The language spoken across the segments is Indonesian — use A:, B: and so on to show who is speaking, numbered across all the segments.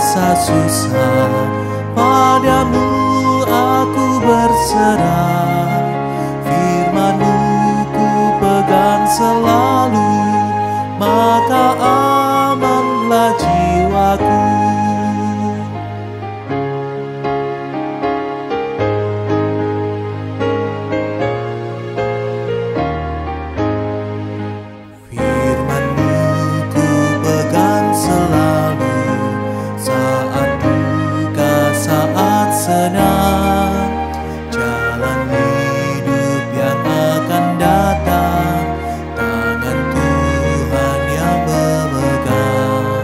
A: rasa susah, padamu aku berserah. Firman-Mu ku pegang selalu, maka amanlah jiwaku. Firman-Mu ku pegang selalu, saat duka, saat senang, jalan hidup yang akan datang, tangan Tuhan yang memegang.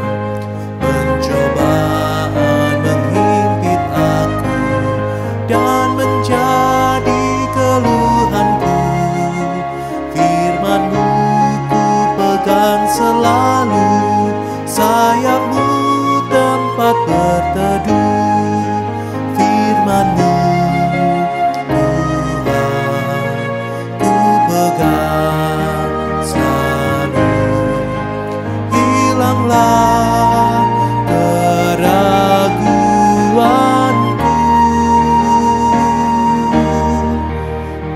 A: Pencobaan menghimpit aku dan menjadi keluhanku. Firman-Mu ku pegang selalu, sayap-Mu tempat berteduh. Firman-Mu Tuhan ku pegang selalu. Hilanglah keraguanku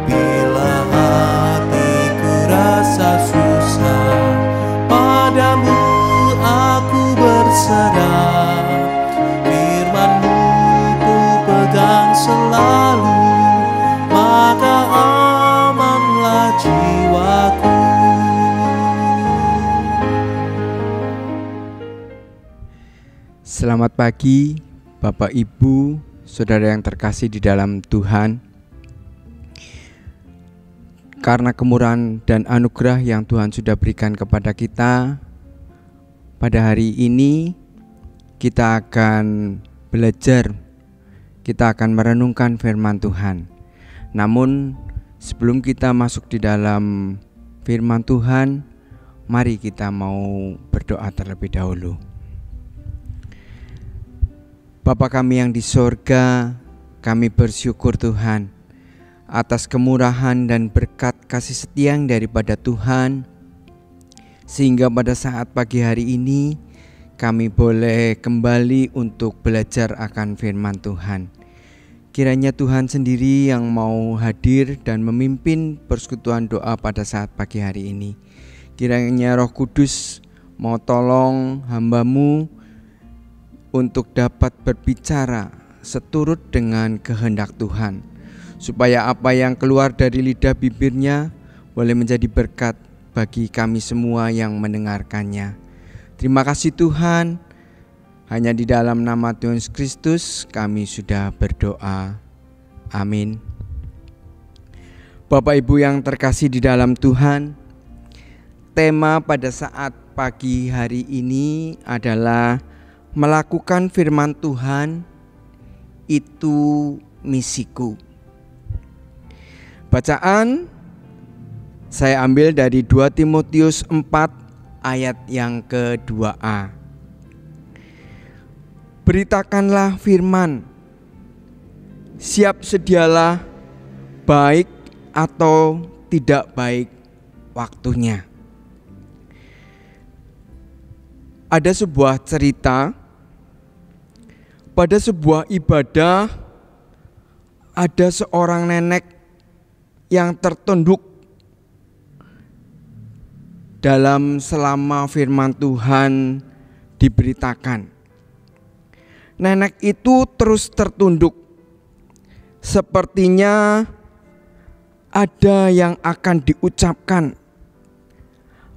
A: bila hatiku rasa susah, padamu aku berserah. Firman-Mu ku pegang selalu, maka amanlah jiwaku.
B: Selamat pagi Bapak Ibu, Saudara yang terkasih di dalam Tuhan. Karena kemurahan dan anugerah yang Tuhan sudah berikan kepada kita, pada hari ini kita akan belajar, kita akan merenungkan firman Tuhan. Namun sebelum kita masuk di dalam firman Tuhan, mari kita mau berdoa terlebih dahulu. Bapa kami yang di sorga, kami bersyukur Tuhan atas kemurahan dan berkat kasih setia yang daripada Tuhan, sehingga pada saat pagi hari ini kami boleh kembali untuk belajar akan firman Tuhan. Kiranya Tuhan sendiri yang mau hadir dan memimpin persekutuan doa pada saat pagi hari ini. Kiranya Roh Kudus mau tolong hamba-Mu untuk dapat berbicara seturut dengan kehendak Tuhan, supaya apa yang keluar dari lidah bibirnya boleh menjadi berkat bagi kami semua yang mendengarkannya. Terima kasih Tuhan, hanya di dalam nama Tuhan Yesus Kristus kami sudah berdoa. Amin. Bapak Ibu yang terkasih di dalam Tuhan, tema pada saat pagi hari ini adalah melakukan firman Tuhan itu misiku. Bacaan saya ambil dari 2 Timotius 4 ayat yang ke-2a. Beritakanlah firman, siap sedialah, baik atau tidak baik waktunya. Ada sebuah cerita, pada sebuah ibadah ada seorang nenek yang tertunduk dalam selama firman Tuhan diberitakan. Nenek itu terus tertunduk, sepertinya ada yang akan diucapkan,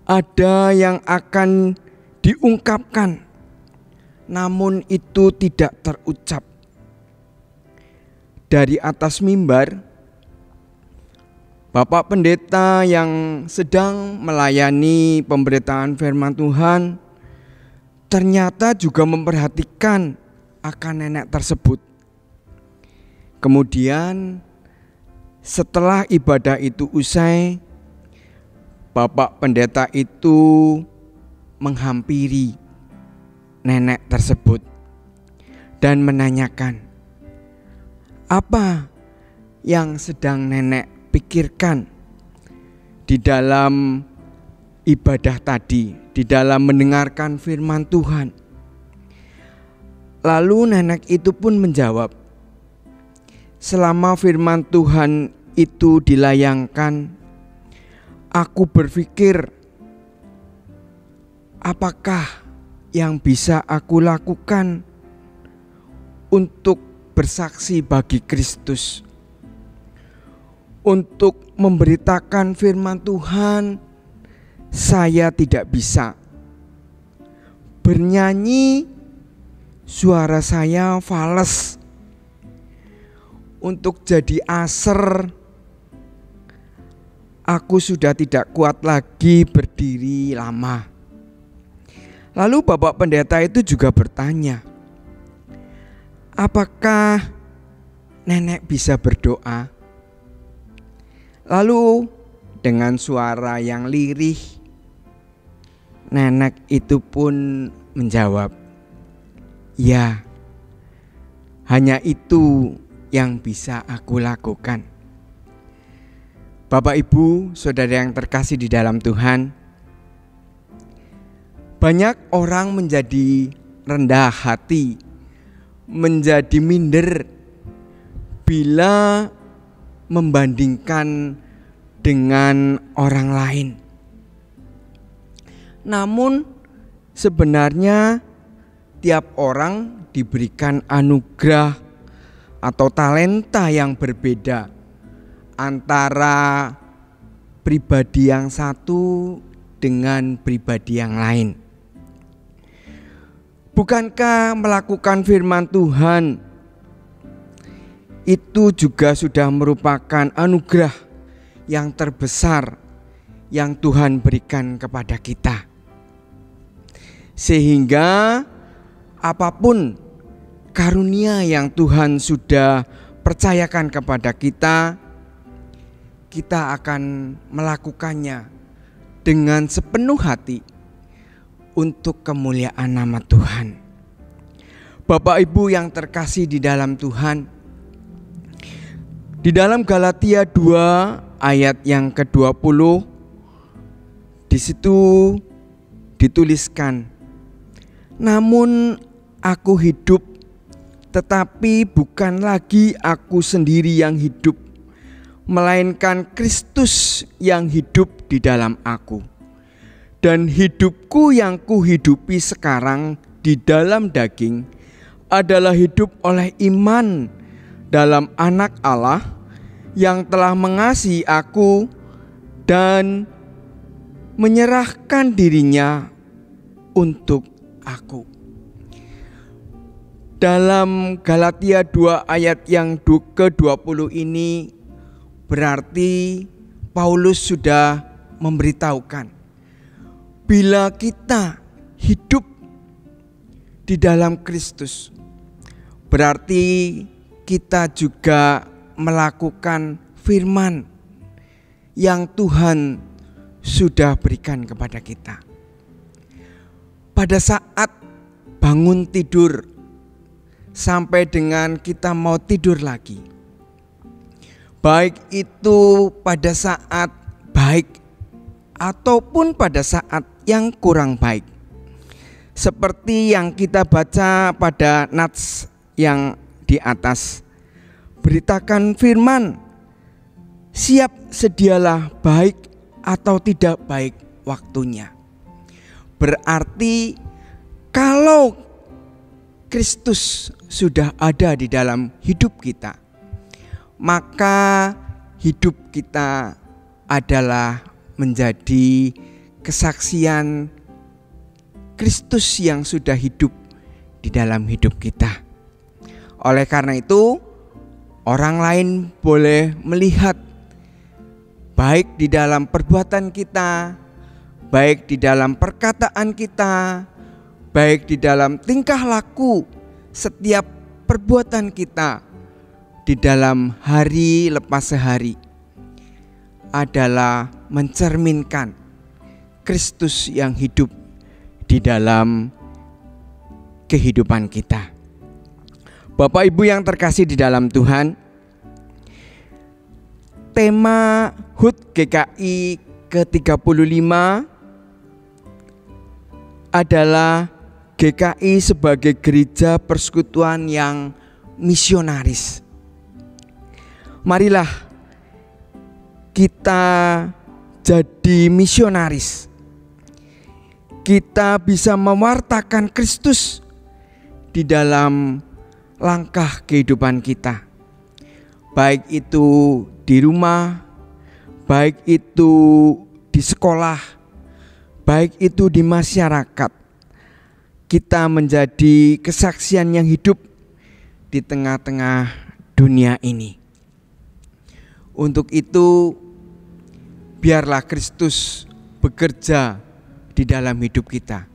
B: ada yang akan diungkapkan, namun itu tidak terucap. Dari atas mimbar, Bapak Pendeta yang sedang melayani pemberitaan firman Tuhan ternyata juga memperhatikan akan nenek tersebut. Kemudian setelah ibadah itu usai, Bapak Pendeta itu menghampiri nenek tersebut dan menanyakan, apa yang sedang nenek pikirkan di dalam ibadah tadi, di dalam mendengarkan firman Tuhan. Lalu nenek itu pun menjawab, selama firman Tuhan itu dilayangkan, aku berpikir, apakah yang bisa aku lakukan untuk bersaksi bagi Kristus, untuk memberitakan firman Tuhan? Saya tidak bisa. Bernyanyi, suara saya fales. Untuk jadi aser, aku sudah tidak kuat lagi berdiri lama. Lalu Bapak Pendeta itu juga bertanya, apakah nenek bisa berdoa? Lalu dengan suara yang lirih, nenek itu pun menjawab, ya, hanya itu yang bisa aku lakukan. Bapak, Ibu, saudara yang terkasih di dalam Tuhan, banyak orang menjadi rendah hati, menjadi minder bila membandingkan dengan orang lain. Namun sebenarnya tiap orang diberikan anugerah atau talenta yang berbeda antara pribadi yang satu dengan pribadi yang lain. Bukankah melakukan firman Tuhan itu juga sudah merupakan anugerah yang terbesar yang Tuhan berikan kepada kita? Sehingga apapun karunia yang Tuhan sudah percayakan kepada kita, kita akan melakukannya dengan sepenuh hati untuk kemuliaan nama Tuhan. Bapak Ibu yang terkasih di dalam Tuhan, di dalam Galatia 2 ayat yang ke-20, di situ dituliskan, namun aku hidup, tetapi bukan lagi aku sendiri yang hidup, melainkan Kristus yang hidup di dalam aku. Dan hidupku yang kuhidupi sekarang di dalam daging adalah hidup oleh iman dalam Anak Allah yang telah mengasihi aku dan menyerahkan dirinya untuk aku. Dalam Galatia 2 ayat yang ke-20 ini berarti Paulus sudah memberitahukan, bila kita hidup di dalam Kristus, berarti kita juga melakukan firman yang Tuhan sudah berikan kepada kita. Pada saat bangun tidur sampai dengan kita mau tidur lagi, baik itu pada saat baik ataupun pada saat yang kurang baik, seperti yang kita baca pada nats yang di atas, beritakan firman, siap sedialah baik atau tidak baik waktunya. Berarti kalau Kristus sudah ada di dalam hidup kita, maka hidup kita adalah menjadi kesaksian Kristus yang sudah hidup di dalam hidup kita. Oleh karena itu, orang lain boleh melihat baik di dalam perbuatan kita, baik di dalam perkataan kita, baik di dalam tingkah laku setiap perbuatan kita di dalam hari lepas sehari adalah mencerminkan Kristus yang hidup di dalam kehidupan kita. Bapak Ibu yang terkasih di dalam Tuhan, tema HUT GKI ke-35 adalah GKI sebagai gereja persekutuan yang misionaris. Marilah kita jadi misionaris. Kita bisa mewartakan Kristus di dalam langkah kehidupan kita. Baik itu di rumah, baik itu di sekolah, baik itu di masyarakat. Kita menjadi kesaksian yang hidup di tengah-tengah dunia ini. Untuk itu, biarlah Kristus bekerja di dalam hidup kita.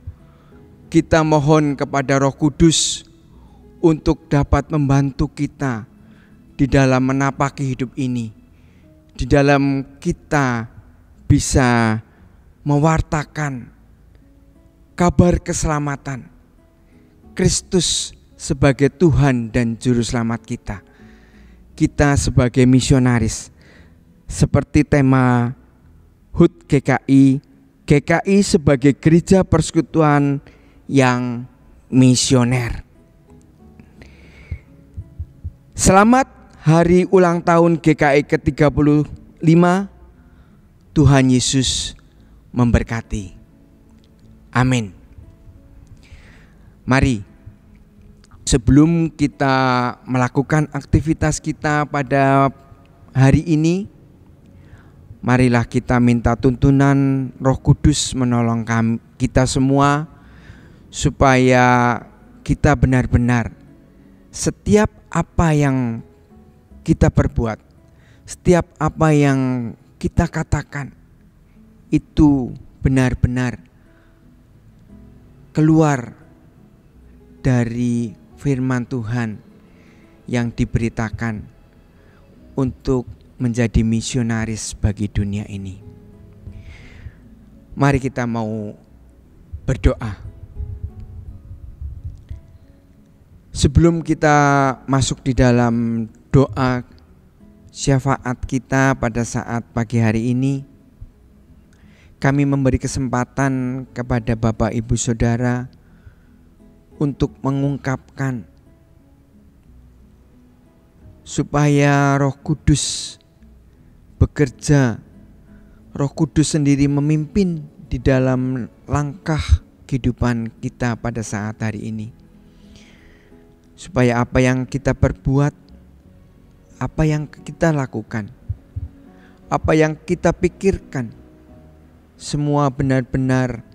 B: Kita mohon kepada Roh Kudus untuk dapat membantu kita di dalam menapaki hidup ini. Di dalam kita bisa mewartakan kabar keselamatan, Kristus sebagai Tuhan dan Juru Selamat kita. Kita sebagai misionaris, seperti tema HUT GKI, GKI sebagai gereja persekutuan yang misioner. Selamat hari ulang tahun GKI ke-35. Tuhan Yesus memberkati. Amin. Mari, sebelum kita melakukan aktivitas kita pada hari ini, marilah kita minta tuntunan Roh Kudus menolong kita semua, supaya kita benar-benar setiap apa yang kita perbuat, setiap apa yang kita katakan, itu benar-benar keluar dari firman Tuhan yang diberitakan untuk menjadi misionaris bagi dunia ini. Mari kita mau berdoa. Sebelum kita masuk di dalam doa syafaat kita pada saat pagi hari ini, kami memberi kesempatan kepada Bapak Ibu Saudara untuk mengungkapkan supaya Roh Kudus bekerja, Roh Kudus sendiri memimpin di dalam langkah kehidupan kita pada saat hari ini. Supaya apa yang kita perbuat, apa yang kita lakukan, apa yang kita pikirkan, semua benar-benar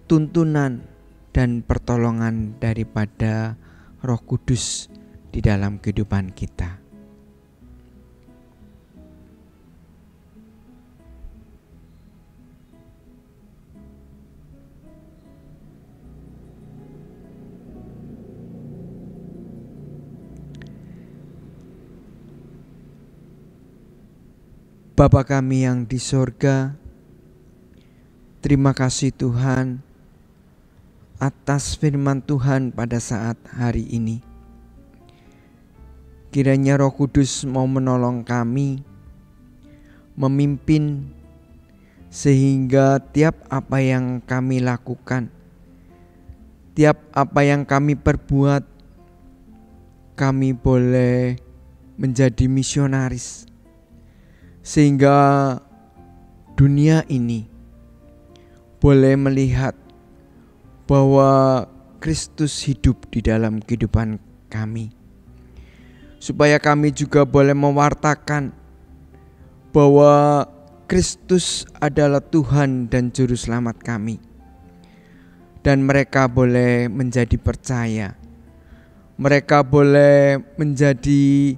B: tuntunan dan pertolongan daripada Roh Kudus di dalam kehidupan kita. Bapa kami yang di sorga, terima kasih Tuhan atas firman Tuhan pada saat hari ini. Kiranya Roh Kudus mau menolong kami, memimpin, sehingga tiap apa yang kami lakukan, tiap apa yang kami perbuat, kami boleh menjadi misionaris. Sehingga dunia ini boleh melihat bahwa Kristus hidup di dalam kehidupan kami. Supaya kami juga boleh mewartakan bahwa Kristus adalah Tuhan dan Juru Selamat kami. Dan mereka boleh menjadi percaya. Mereka boleh menjadi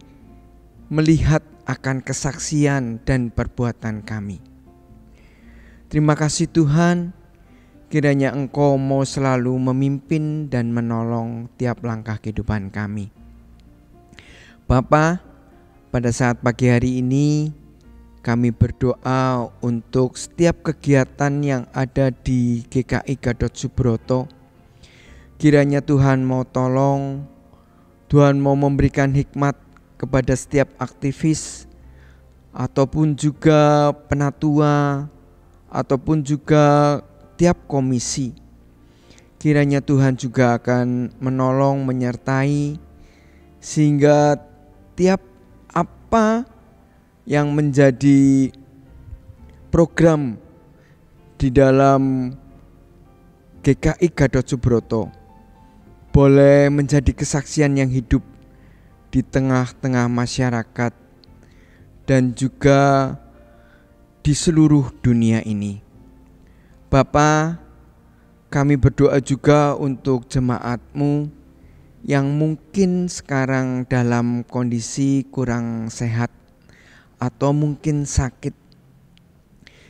B: melihat akan kesaksian dan perbuatan kami. Terima kasih Tuhan, kiranya Engkau mau selalu memimpin dan menolong tiap langkah kehidupan kami. Bapa, pada saat pagi hari ini kami berdoa untuk setiap kegiatan yang ada di GKI Gatot Subroto. Kiranya Tuhan mau tolong, Tuhan mau memberikan hikmat kepada setiap aktivis ataupun juga penatua ataupun juga tiap komisi. Kiranya Tuhan juga akan menolong, menyertai, sehingga tiap apa yang menjadi program di dalam GKI Gatot Subroto boleh menjadi kesaksian yang hidup di tengah-tengah masyarakat dan juga di seluruh dunia ini. Bapa, kami berdoa juga untuk jemaat-Mu yang mungkin sekarang dalam kondisi kurang sehat atau mungkin sakit.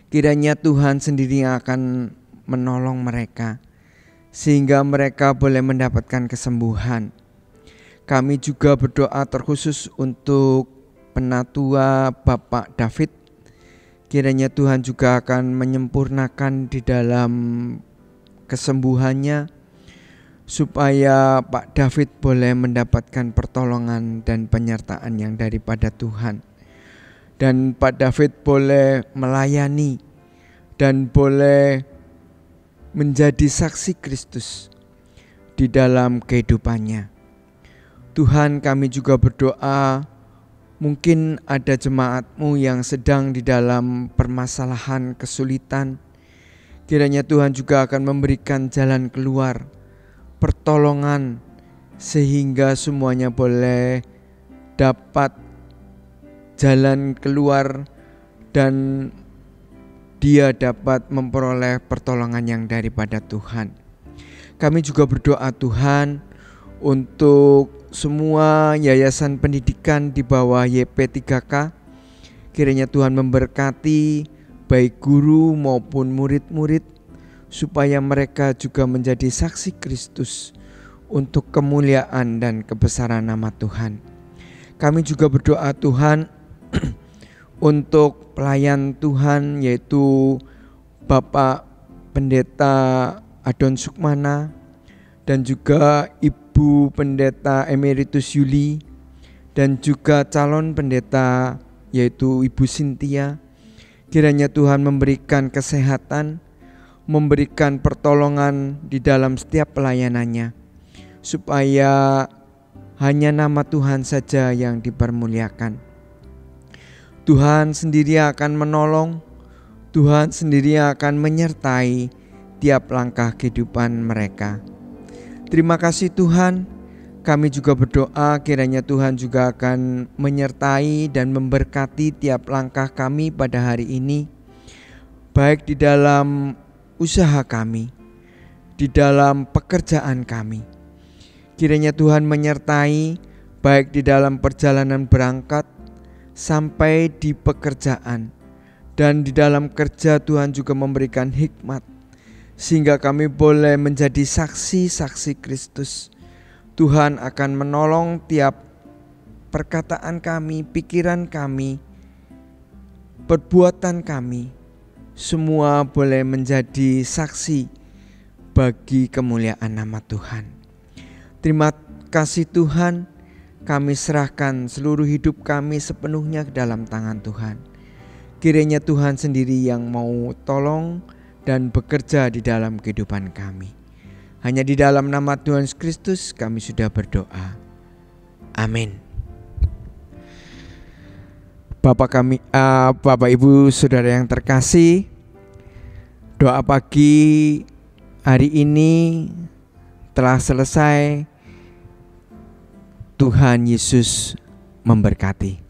B: Kiranya Tuhan sendiri akan menolong mereka sehingga mereka boleh mendapatkan kesembuhan. Kami juga berdoa terkhusus untuk penatua Bapak David. Kiranya Tuhan juga akan menyempurnakan di dalam kesembuhannya, supaya Pak David boleh mendapatkan pertolongan dan penyertaan yang daripada Tuhan. Dan Pak David boleh melayani dan boleh menjadi saksi Kristus di dalam kehidupannya. Tuhan, kami juga berdoa, mungkin ada jemaat-Mu yang sedang di dalam permasalahan kesulitan. Kiranya Tuhan juga akan memberikan jalan keluar, pertolongan, sehingga semuanya boleh dapat jalan keluar dan dia dapat memperoleh pertolongan yang daripada Tuhan. Kami juga berdoa Tuhan untuk semua yayasan pendidikan di bawah YP3K. Kiranya Tuhan memberkati baik guru maupun murid-murid, supaya mereka juga menjadi saksi Kristus untuk kemuliaan dan kebesaran nama Tuhan. Kami juga berdoa Tuhan untuk pelayan Tuhan, yaitu Bapak Pendeta Adon Sukmana dan juga Ibu Pendeta Emeritus Yuli, dan juga calon pendeta yaitu Ibu Cynthia. Kiranya Tuhan memberikan kesehatan, memberikan pertolongan di dalam setiap pelayanannya, supaya hanya nama Tuhan saja yang dipermuliakan. Tuhan sendiri akan menolong, Tuhan sendiri akan menyertai tiap langkah kehidupan mereka. Terima kasih Tuhan. Kami juga berdoa kiranya Tuhan juga akan menyertai dan memberkati tiap langkah kami pada hari ini, baik di dalam usaha kami, di dalam pekerjaan kami. Kiranya Tuhan menyertai baik di dalam perjalanan berangkat sampai di pekerjaan, dan di dalam kerja Tuhan juga memberikan hikmat sehingga kami boleh menjadi saksi-saksi Kristus. Tuhan akan menolong tiap perkataan kami, pikiran kami, perbuatan kami, semua boleh menjadi saksi bagi kemuliaan nama Tuhan. Terima kasih Tuhan. Kami serahkan seluruh hidup kami sepenuhnya ke dalam tangan Tuhan. Kiranya Tuhan sendiri yang mau tolong dan bekerja di dalam kehidupan kami. Hanya di dalam nama Tuhan Yesus Kristus kami sudah berdoa. Amin. Bapak Ibu Saudara yang terkasih, doa pagi hari ini telah selesai. Tuhan Yesus memberkati.